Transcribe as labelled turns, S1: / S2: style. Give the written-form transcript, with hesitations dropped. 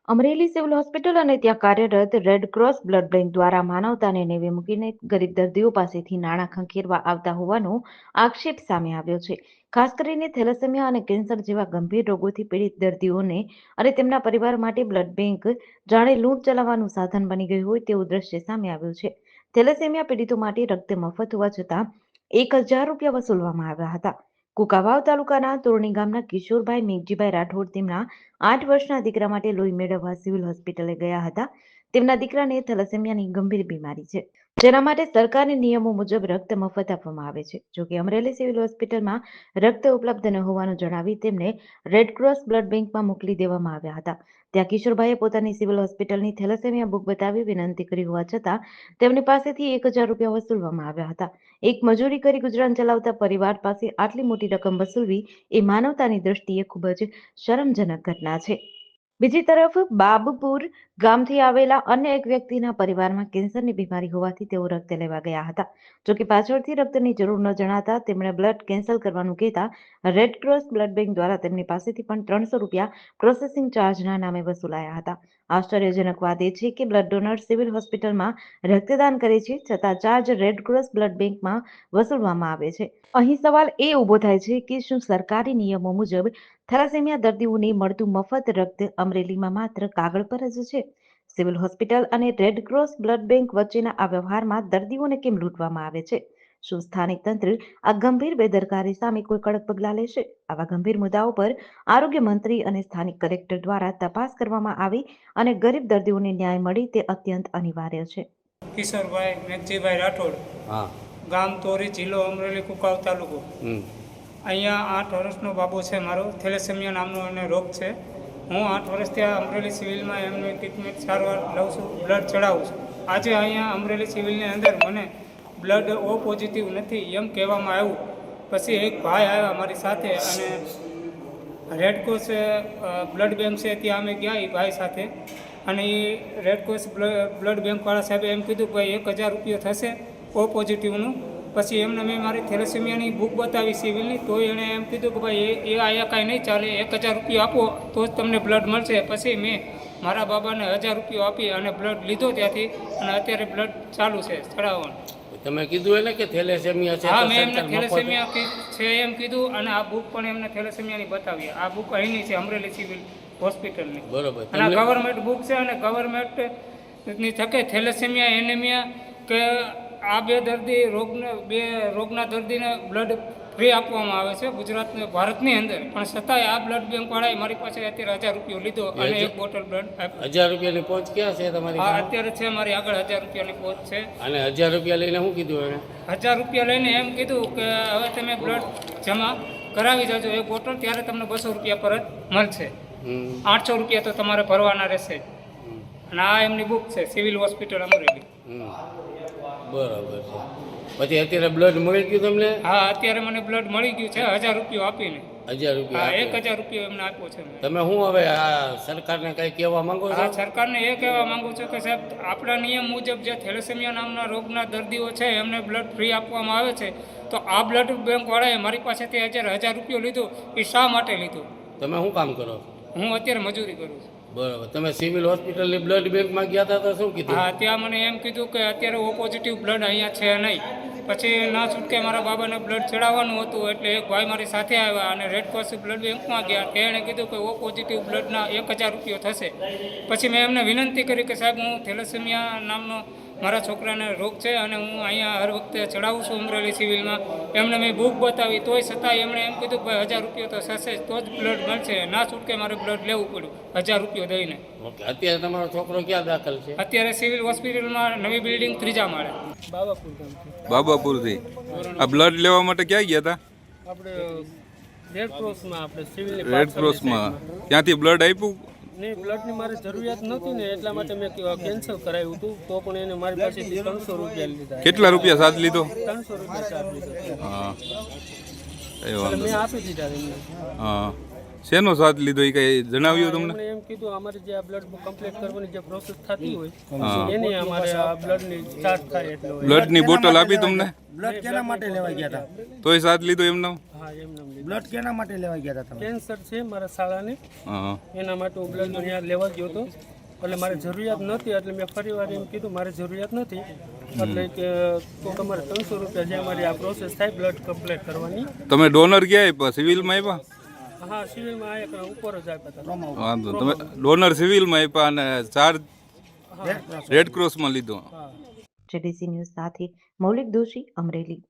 S1: Amreli civil hospital અને ત્યાં કાર્યરત રેડ ક્રોસ બ્લડ બેંક દ્વારા માનવતાને નેવે મૂકીને ગરીબ દર્દીઓ પાસેથી નાણાં ખંખેરવા આવતા હોવાનો આક્ષેપ સામે આવ્યો છે. ખાસ કરીને થેલેસેમિયા અને કેન્સર જેવા ગંભીર રોગોથી પીડિત દર્દીઓને અને તેમના પરિવાર માટે બ્લડ બેંક જાણે લૂંટ ચલાવવાનું સાધન બની ગયું હોય તેવું દ્રશ્ય સામે આવ્યું છે. થેલેસેમિયા પીડિતો માટે રક્ત મફત હોવા છતાં 1,000 રૂપિયા વસૂલવામાં આવ્યા હતા. કુંકાવાવ તાલુકાના તોરણી ગામના કિશોરભાઈ મેઘજીભાઈ રાઠોડ તેમના 8 વર્ષના દીકરા માટે લોહી મેળવવા સિવિલ હોસ્પિટલે ગયા હતા. તેમના દીકરાને થેલેસેમિયાની ગંભીર બીમારી છે, જેના માટે સરકારની નિયમો મુજબ રક્ત મફત આપવામાં આવે છે. જોકે અમરેલી સિવિલ હોસ્પિટલમાં રક્ત ઉપલબ્ધ ન હોવાનું જણાવી તેમને રેડક્રોસ બ્લડ બેંકમાં મોકલી દેવામાં આવ્યા હતા. ત્યાં કિશોરભાઈએ પોતાની સિવિલ હોસ્પિટલની થેલેસેમિયા બુક બતાવી વિનંતી કરી હોવા છતાં તેમની પાસેથી 1,000 રૂપિયા વસૂલવામાં આવ્યા હતા. એક મજૂરી કરી ગુજરાન ચલાવતા પરિવાર પાસે આટલી મોટી રકમ વસૂલવી એ માનવતાની દ્રષ્ટિએ ખૂબ જ શરમજનક ઘટના છે. બીજી તરફ બાબપુર ગામથી આવેલા અન્ય એક વ્યક્તિના પરિવારમાં કેન્સરની બીમારી હોવાથી તેઓ રક્ત લેવા ગયા હતા. જોકે પાછળથી રક્તની જરૂર ન જણાતા તેમણે બ્લડ કેન્સલ કરવાનું કહેતા રેડક્રોસ બ્લડ બેંક દ્વારા તેમની પાસેથી પણ 300 રૂપિયા પ્રોસેસિંગ ચાર્જના નામે વસૂલાયા હતા. આશ્ચર્યજનક વાત એ છે કે બ્લડ ડોનર સિવિલ હોસ્પિટલમાં રક્તદાન કરે છે, છતાં ચાર્જ રેડક્રોસ બ્લડ બેંકમાં વસૂલવામાં આવે છે. અહીં સવાલ એ ઊભો થાય છે કે શું સરકારી નિયમો મુજબ થેલેસેમિયા દર્દીઓને મળતું મફત રક્ત અમરેલીમાં માત્ર કાગળ પર જ છે? સિવિલ હોસ્પિટલ અને રેડક્રોસ બ્લડ બેંક વચ્ચેના આ વ્યવહારમાં દર્દીઓને કેમ લૂંટવામાં આવે છે? શું સ્થાનિક તંત્ર આ ગંભીર બેદરકારી સામે કોઈ કડક પગલાં લેશે? આવા ગંભીર મુદ્દાઓ પર આરોગ્ય મંત્રી અને સ્થાનિક કલેક્ટર દ્વારા તપાસ કરવામાં આવી અને ગરીબ દર્દીઓને ન્યાય મળે તે અત્યંત અનિવાર્ય છે.
S2: કિશોરભાઈ મેઘજીભાઈ રાઠોડ,
S3: હા,
S2: ગામ તોરી, જિલ્લો અમરેલી, કુંકાવ તાલુકો. અહીંયા 8 વર્ષનો બાબો છે મારો. થેલેસેમિયા નામનો એને રોગ છે. હું 8 વર્ષ ત્યાં અમરેલી સિવિલમાં એમની ટ્રીટમેન્ટ સારવાર લઉં છું, બ્લડ ચડાવું છું. આજે અહીંયા અમરેલી સિવિલની અંદર મને બ્લડ ઓ પોઝિટિવ નથી એમ કહેવામાં આવ્યું. પછી એક ભાઈ આવ્યા મારી સાથે અને રેડક્રોસ બ્લડ બેંક છે ત્યાં અમે ગયા એ ભાઈ સાથે. અને એ રેડક્રોસ બ્લડ બેંકવાળા સાહેબે એમ કીધું કે ભાઈ 1,000 રૂપિયા થશે ઓ પોઝિટિવનું. પછી એમને મેં મારી થેલેસેમિયાની બુક બતાવી સિવિલની, તો એણે એમ કીધું કે ભાઈ એ અહીંયા કાંઈ નહીં ચાલે, 1,000 રૂપિયા આપો તો જ તમને બ્લડ મળશે. પછી મેં મારા બાબાને 1,000 રૂપિયા આપી અને બ્લડ લીધો ત્યાંથી અને અત્યારે બ્લડ ચાલુ છે ચડાવવાનું.
S3: તમે કીધું એને કે થેલેસેમિયા છે?
S2: હા, મેં એમને થેલેસેમિયા છે એમ કીધું અને આ બુક પણ એમને થેલેસેમિયાની બતાવી. આ બુક અહીંની છે, અમરેલી સિવિલ હોસ્પિટલની.
S3: બરોબર.
S2: અને આ ગવર્મેન્ટ બુક છે અને ગવર્મેન્ટની થકે થેલેસેમિયા, એનેમિયા કે આ બે રોગના દર્દીને બ્લડ ફ્રી આપવામાં આવે છે ગુજરાતને, ભારતની અંદર. પણ છતાંય આ બ્લડ બેંકવાળાએ મારી પાસે અત્યારે 1,000 રૂપિયા લીધો અને એક બોટલ બ્લડ આપ્યું.
S3: 1,000 રૂપિયાની પહોંચ ક્યાં છે તમારી?
S2: હા, અત્યારે છે મારી આગળ 1,000 રૂપિયાની પહોંચ છે.
S3: અને 1,000 રૂપિયા લઈને શું કીધું એને?
S2: 1,000 રૂપિયા લઈને એમ કીધું કે હવે તમે બ્લડ જમા કરાવી જાજો એક બોટલ, ત્યારે તમને 200 રૂપિયા પરત મળશે. 800 રૂપિયા તો તમારે ભરવાના રહેશે. અને આ એમની બુક છે, સિવિલ હોસ્પિટલ અમરેલી.
S3: બરાબર છે. પછી અત્યારે બ્લડ મળી ગયું તમને?
S2: હા, અત્યારે મને બ્લડ મળી ગયું છે 1,000 રૂપિયા આપીને.
S3: 1,000 રૂપિયા?
S2: હા, 1,000 રૂપિયા એમને આપ્યો છે.
S3: તમે શું હવે આ સરકારને કઈ કહેવા માંગો છો?
S2: હા, સરકારને એ કહેવા માંગુ છું કે સાહેબ, આપણા નિયમ મુજબ જે થેલેસેમિયા નામના રોગના દર્દીઓ છે એમને બ્લડ ફ્રી આપવામાં આવે છે, તો આ બ્લડ બેંકવાળાએ મારી પાસેથી 1,000 રૂપિયા લીધો. એ શા માટે લીધું?
S3: તમે શું કામ કરો?
S2: હું અત્યારે મજૂરી કરું છું.
S3: બરાબર. તમે સિવિલ હોસ્પિટલની બ્લડ બેંકમાં ગયા હતા તો શું કીધું?
S2: હા, ત્યાં મને એમ કીધું કે અત્યારે ઓ પોઝિટિવ બ્લડ અહીંયા છે નહીં. પછી ના છૂટકે મારા બાબાને બ્લડ ચડાવવાનું હતું, એટલે એક ભાઈ મારી સાથે આવ્યા અને રેડક્રોસ બ્લડ બેંકમાં ગયા. તેણે કીધું કે ઓ પોઝિટિવ બ્લડના 1,000 રૂપિયા થશે. પછી મેં એમને વિનંતી કરી કે સાહેબ, હું થેલેસેમિયા નામનો મારા છોકરાને રોગ છે અને હું અહીંયા હર વખતે ચડાવું છું અમરેલી સિવિલમાં. એમને મેં બુક બતાવી, તોય છતાં એમણે એમ કીધું કે ભાઈ 1,000 રૂપિયા તો થશે તો જ બ્લડ મળશે. ના છૂટકે મારે બ્લડ લેવું પડ્યું 1,000 રૂપિયા દઈને.
S3: ઓકે. અત્યારે તમારો છોકરો ક્યાં દાખલ છે?
S2: અત્યારે સિવિલ હોસ્પિટલમાં, નવી બિલ્ડિંગ, 3જા માળે.
S4: બાબાપુરથી. આ બ્લડ લેવા માટે ક્યાં ગયા હતા?
S5: આપણે રેડક્રોસમાં, આપણે સિવિલ
S4: રેડક્રોસમાં. ત્યાંથી બ્લડ આપ્યું?
S5: નહીં, બ્લડની મારે જરૂરિયાત નહોતી ને એટલા માટે મેં કેન્સલ કરાવ્યું હતું. તો પણ એને મારી પાસેથી 300 રૂપિયા લીધા.
S4: કેટલા રૂપિયા ચાર્જ લીધો?
S5: 300 રૂપિયા ચાર્જ લીધો.
S4: હા, એ
S5: એટલે
S4: વાંધો.
S5: મેં આપી દીધા એમને.
S4: હા, શેનો ચાર્જ લીધો એ કઈ જણાવ્યું તમને?
S5: એમણે એમ કીધું અમારે જે આ બ્લડ કમ્પ્લીટ કરવાની જે પ્રોસેસ થતી હોય એની અમારે આ બ્લડની ચાર્જ થાય એટલે.
S4: બ્લડની બોટલ આપી તમને?
S6: બ્લડ કેના માટે લેવા ગયા હતા?
S4: તોય ચાર્જ લીધો એમનો?
S5: હા એમને લીધું.
S6: બ્લડ કેના માટે લેવા ગયા હતા તમે?
S5: કેન્સર છે મારા શાળાને,
S4: હા
S5: એના માટે હું બ્લડ અહીંયા લેવા ગયો હતો. એટલે મારે જરૂરિયાત નહોતી, એટલે મેં ફરી વાર એમ કીધું મારે જરૂરિયાત નથી, એટલે કે તો તમારે 300 રૂપિયા જે મારી આ પ્રોસેસ થાય બ્લડ કમ્પ્લીટ કરવાની.
S4: તમે ડોનર ક્યાં આપ્યા? સિવિલમાં આપ્યા?
S5: હા સિવિલમાં આ એક ઉપર જ આપ્યા હતા.
S4: વાંધો તમે ડોનર સિવિલમાં આપ્યા અને ચાર્જ રેડ ક્રોસમાં લીધો.
S5: હા.
S1: જેડીસી ન્યૂઝ સાથે મૌલિક દોશી, અમરેલી.